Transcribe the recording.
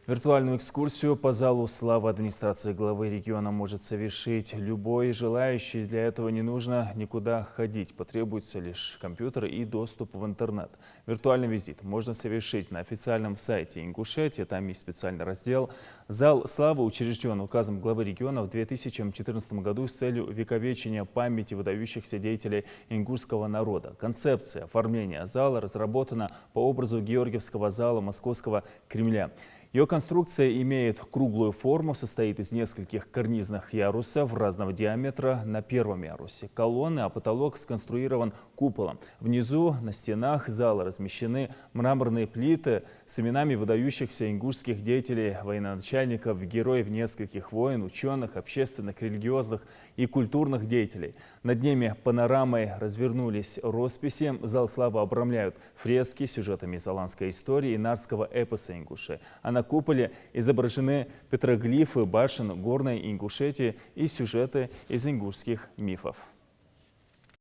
Виртуальную экскурсию по залу славы администрации главы региона может совершить любой желающий. Для этого не нужно никуда ходить. Потребуется лишь компьютер и доступ в интернет. Виртуальный визит можно совершить на официальном сайте Ингушетии. Там есть специальный раздел. Зал славы учрежден указом главы региона в 2014 году с целью увековечения памяти выдающихся деятелей ингушского народа. Концепция оформления зала разработана по образу Георгиевского зала Московского Кремля. Ее конструкция имеет круглую форму, состоит из нескольких карнизных ярусов разного диаметра. На первом ярусе колонны, а потолок сконструирован куполом. Внизу на стенах зала размещены мраморные плиты с именами выдающихся ингушских деятелей, военачальников, героев нескольких войн, ученых, общественных, религиозных и культурных деятелей. Над ними панорамой развернулись росписи. Зал славы обрамляют фрески с сюжетами из аланской истории и нартского эпоса Ингуши. А на куполе изображены петроглифы башен горной Ингушетии и сюжеты из ингушских мифов.